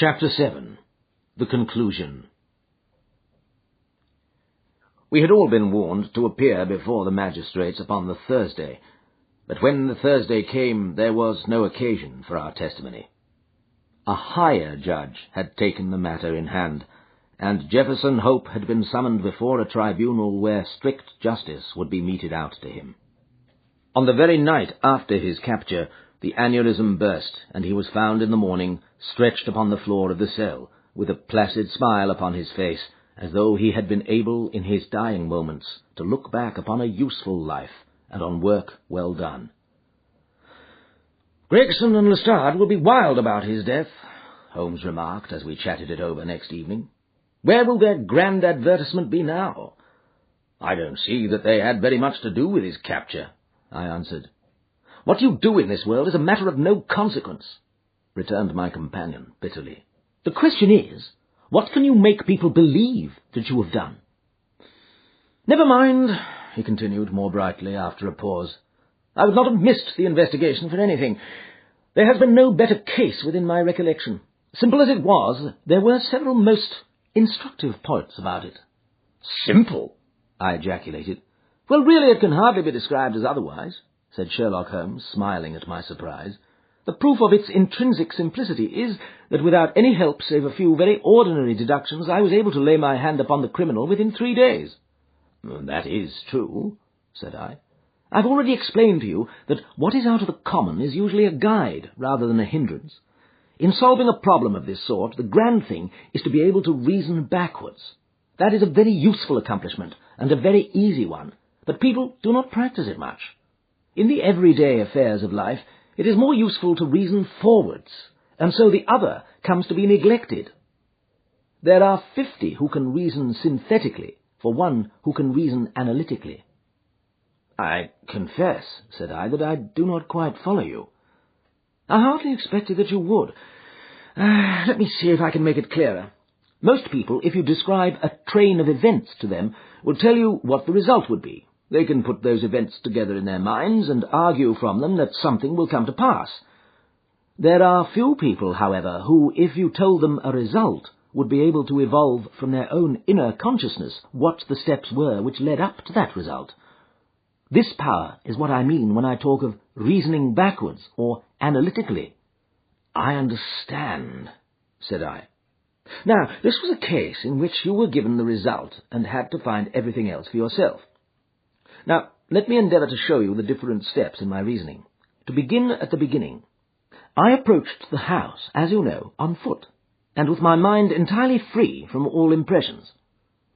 Chapter 7. The Conclusion. We had all been warned to appear before the magistrates upon the Thursday, but when the Thursday came there was no occasion for our testimony. A higher judge had taken the matter in hand, and Jefferson Hope had been summoned before a tribunal where strict justice would be meted out to him. On the very night after his capture, the aneurysm burst, and he was found in the morning stretched upon the floor of the cell, with a placid smile upon his face, as though he had been able in his dying moments to look back upon a useful life and on work well done. "Gregson and Lestrade will be wild about his death," Holmes remarked as we chatted it over next evening. "Where will their grand advertisement be now?" "I don't see that they had very much to do with his capture," I answered. "What you do in this world is a matter of no consequence," returned my companion bitterly. "The question is, what can you make people believe that you have done?" "Never mind," he continued more brightly after a pause. "I would not have missed the investigation for anything. There has been no better case within my recollection. Simple as it was, there were several most instructive points about it." "Simple?" I ejaculated. "Well, really it can hardly be described as otherwise," said Sherlock Holmes, smiling at my surprise. "The proof of its intrinsic simplicity is that without any help save a few very ordinary deductions, I was able to lay my hand upon the criminal within 3 days. "That is true," said I. "I've already explained to you that what is out of the common is usually a guide rather than a hindrance. In solving a problem of this sort, the grand thing is to be able to reason backwards. That is a very useful accomplishment, and a very easy one, but people do not practice it much. In the everyday affairs of life, it is more useful to reason forwards, and so the other comes to be neglected. There are 50 who can reason synthetically for one who can reason analytically." "I confess," said I, "that I do not quite follow you." "I hardly expected that you would. Let me see if I can make it clearer. Most people, if you describe a train of events to them, will tell you what the result would be. They can put those events together in their minds and argue from them that something will come to pass. There are few people, however, who, if you told them a result, would be able to evolve from their own inner consciousness what the steps were which led up to that result. This power is what I mean when I talk of reasoning backwards or analytically." "I understand," said I. "Now, this was a case in which you were given the result and had to find everything else for yourself. Now, let me endeavour to show you the different steps in my reasoning. To begin at the beginning, I approached the house, as you know, on foot, and with my mind entirely free from all impressions.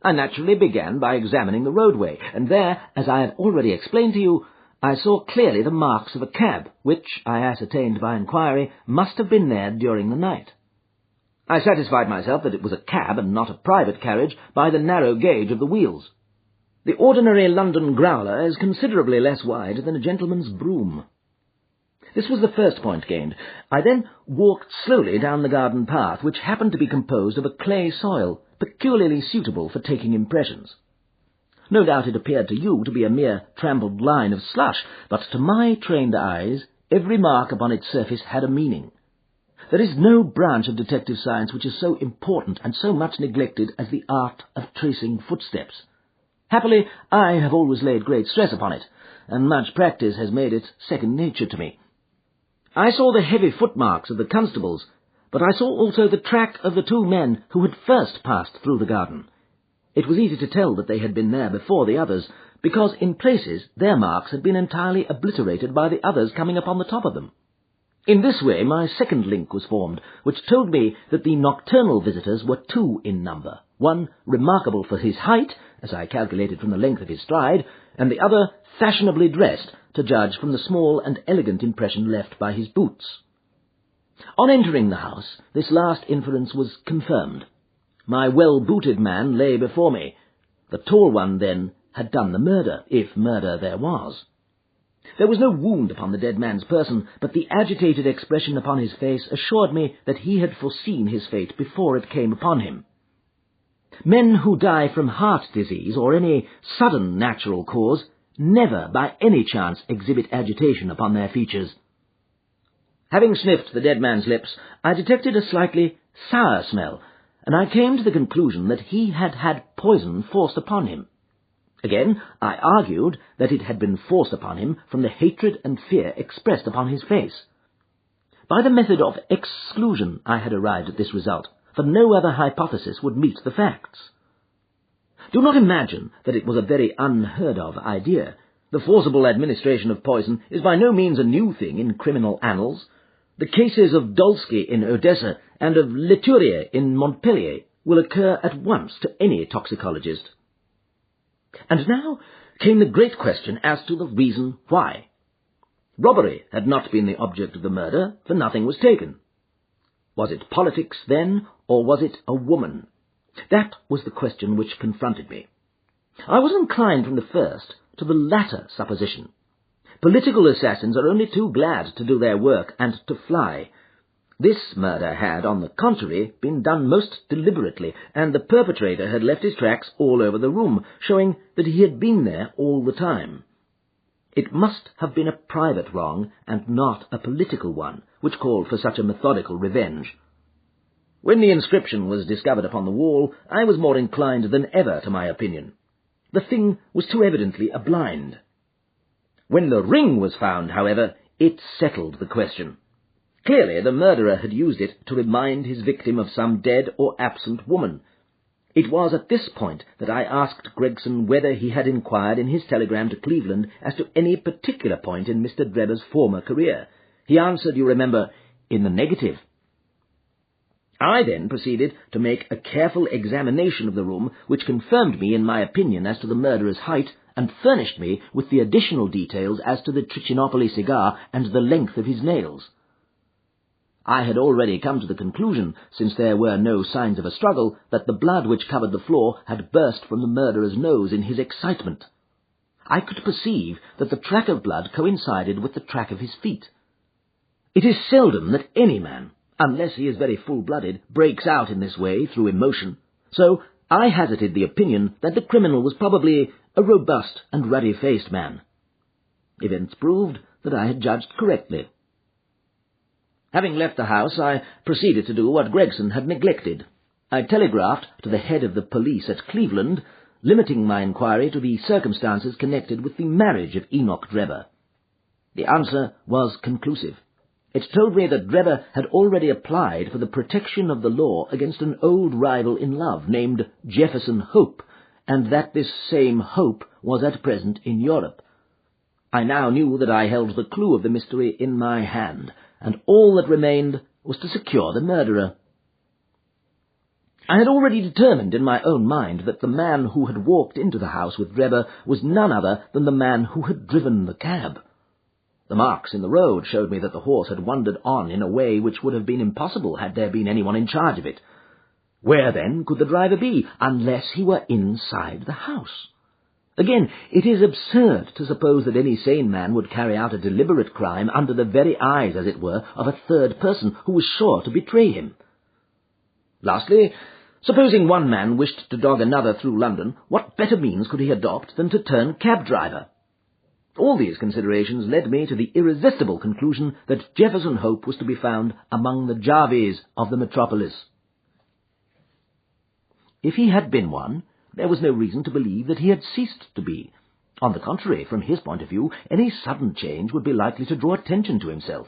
I naturally began by examining the roadway, and there, as I have already explained to you, I saw clearly the marks of a cab, which, I ascertained by inquiry, must have been there during the night. I satisfied myself that it was a cab and not a private carriage by the narrow gauge of the wheels. The ordinary London growler is considerably less wide than a gentleman's brougham. This was the first point gained. I then walked slowly down the garden path, which happened to be composed of a clay soil, peculiarly suitable for taking impressions. No doubt it appeared to you to be a mere trampled line of slush, but to my trained eyes every mark upon its surface had a meaning. There is no branch of detective science which is so important and so much neglected as the art of tracing footsteps. Happily, I have always laid great stress upon it, and much practice has made it second nature to me. I saw the heavy footmarks of the constables, but I saw also the track of the 2 men who had first passed through the garden. It was easy to tell that they had been there before the others, because in places their marks had been entirely obliterated by the others coming upon the top of them. In this way my second link was formed, which told me that the nocturnal visitors were 2 in number, one remarkable for his height, as I calculated from the length of his stride, and the other fashionably dressed, to judge from the small and elegant impression left by his boots. On entering the house, this last inference was confirmed. My well-booted man lay before me. The tall one, then, had done the murder, if murder there was. There was no wound upon the dead man's person, but the agitated expression upon his face assured me that he had foreseen his fate before it came upon him. Men who die from heart disease or any sudden natural cause never by any chance exhibit agitation upon their features. Having sniffed the dead man's lips, I detected a slightly sour smell, and I came to the conclusion that he had had poison forced upon him. Again, I argued that it had been forced upon him from the hatred and fear expressed upon his face. By the method of exclusion I had arrived at this result, for no other hypothesis would meet the facts. Do not imagine that it was a very unheard-of idea. The forcible administration of poison is by no means a new thing in criminal annals. The cases of Dolsky in Odessa and of Leturier in Montpellier will occur at once to any toxicologist. And now came the great question as to the reason why. Robbery had not been the object of the murder, for nothing was taken. Was it politics, then, or was it a woman? That was the question which confronted me. I was inclined from the first to the latter supposition. Political assassins are only too glad to do their work and to fly. This murder had, on the contrary, been done most deliberately, and the perpetrator had left his tracks all over the room, showing that he had been there all the time. It must have been a private wrong, and not a political one, which called for such a methodical revenge. When the inscription was discovered upon the wall, I was more inclined than ever to my opinion. The thing was too evidently a blind. When the ring was found, however, it settled the question. Clearly the murderer had used it to remind his victim of some dead or absent woman. It was at this point that I asked Gregson whether he had inquired in his telegram to Cleveland as to any particular point in Mr. Drebber's former career. He answered, you remember, in the negative. I then proceeded to make a careful examination of the room, which confirmed me in my opinion as to the murderer's height, and furnished me with the additional details as to the Trichinopoly cigar and the length of his nails. I had already come to the conclusion, since there were no signs of a struggle, that the blood which covered the floor had burst from the murderer's nose in his excitement. I could perceive that the track of blood coincided with the track of his feet. It is seldom that any man, unless he is very full-blooded, breaks out in this way through emotion, so I hazarded the opinion that the criminal was probably a robust and ruddy-faced man. Events proved that I had judged correctly. Having left the house, I proceeded to do what Gregson had neglected. I telegraphed to the head of the police at Cleveland, limiting my inquiry to the circumstances connected with the marriage of Enoch Drebber. The answer was conclusive. It told me that Drebber had already applied for the protection of the law against an old rival in love named Jefferson Hope, and that this same Hope was at present in Europe. I now knew that I held the clue of the mystery in my hand, and all that remained was to secure the murderer. I had already determined in my own mind that the man who had walked into the house with Drebber was none other than the man who had driven the cab. The marks in the road showed me that the horse had wandered on in a way which would have been impossible had there been anyone in charge of it. Where, then, could the driver be, unless he were inside the house? Again, it is absurd to suppose that any sane man would carry out a deliberate crime under the very eyes, as it were, of a third person who was sure to betray him. Lastly, supposing one man wished to dog another through London, what better means could he adopt than to turn cab-driver? All these considerations led me to the irresistible conclusion that Jefferson Hope was to be found among the Jarvies of the metropolis. If he had been one, there was no reason to believe that he had ceased to be. On the contrary, from his point of view, any sudden change would be likely to draw attention to himself.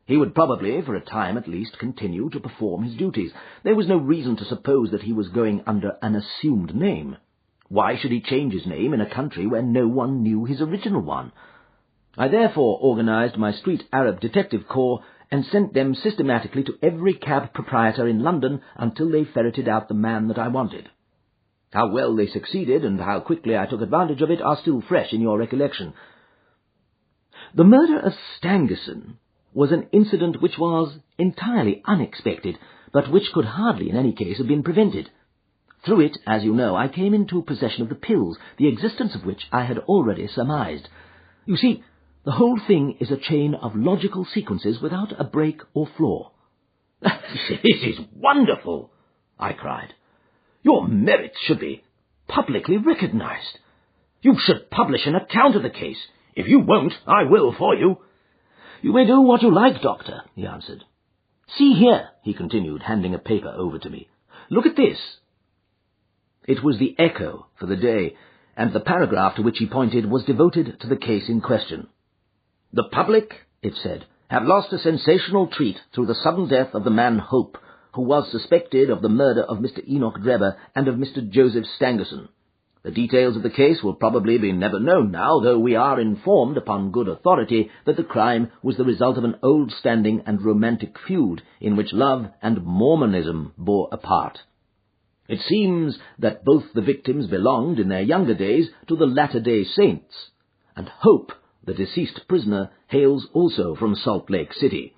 He would probably, for a time at least, continue to perform his duties. There was no reason to suppose that he was going under an assumed name. Why should he change his name in a country where no one knew his original one? I therefore organized my street Arab detective corps and sent them systematically to every cab proprietor in London until they ferreted out the man that I wanted. How well they succeeded, and how quickly I took advantage of it, are still fresh in your recollection. The murder of Stangerson was an incident which was entirely unexpected, but which could hardly in any case have been prevented. Through it, as you know, I came into possession of the pills, the existence of which I had already surmised. You see, the whole thing is a chain of logical sequences without a break or flaw. "This is wonderful!" I cried. "Your merits should be publicly recognized. You should publish an account of the case. If you won't, I will for you." "You may do what you like, Doctor," he answered. See here," he continued, handing a paper over to me. "Look at this." It was the Echo for the day, and the paragraph to which he pointed was devoted to the case in question. "The public," it said, "have lost a sensational treat through the sudden death of the man Hope, who was suspected of the murder of Mr. Enoch Drebber and of Mr. Joseph Stangerson. The details of the case will probably be never known now, though we are informed upon good authority that the crime was the result of an old-standing and romantic feud in which love and Mormonism bore a part. It seems that both the victims belonged in their younger days to the Latter-day Saints, and Hope, the deceased prisoner, hails also from Salt Lake City.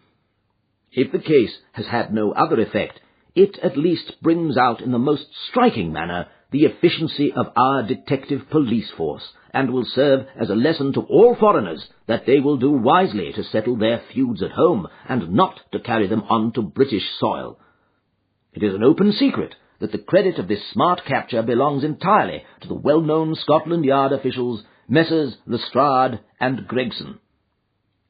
If the case has had no other effect, it at least brings out in the most striking manner the efficiency of our detective police force, and will serve as a lesson to all foreigners that they will do wisely to settle their feuds at home, and not to carry them on to British soil. It is an open secret that the credit of this smart capture belongs entirely to the well-known Scotland Yard officials, Messrs. Lestrade and Gregson.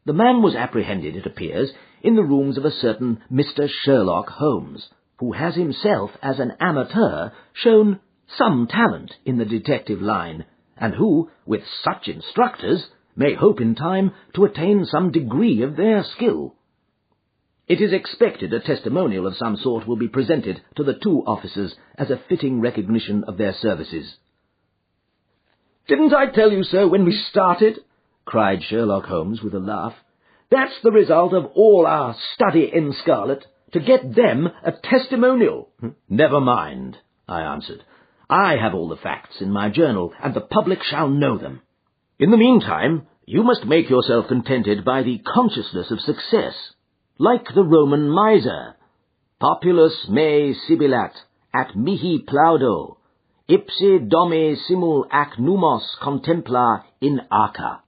The man was apprehended, it appears, in the rooms of a certain Mr. Sherlock Holmes, who has himself, as an amateur, shown some talent in the detective line, and who, with such instructors, may hope in time to attain some degree of their skill. It is expected a testimonial of some sort will be presented to the two officers as a fitting recognition of their services. "Didn't I tell you so when we started?" cried Sherlock Holmes with a laugh. "That's the result of all our study in Scarlet, to get them a testimonial." "Never mind," I answered. "I have all the facts in my journal, and the public shall know them. In the meantime, you must make yourself contented by the consciousness of success, like the Roman miser. Populus me sibilat, at mihi plaudo, ipse domi simul ac numos contempla in arca."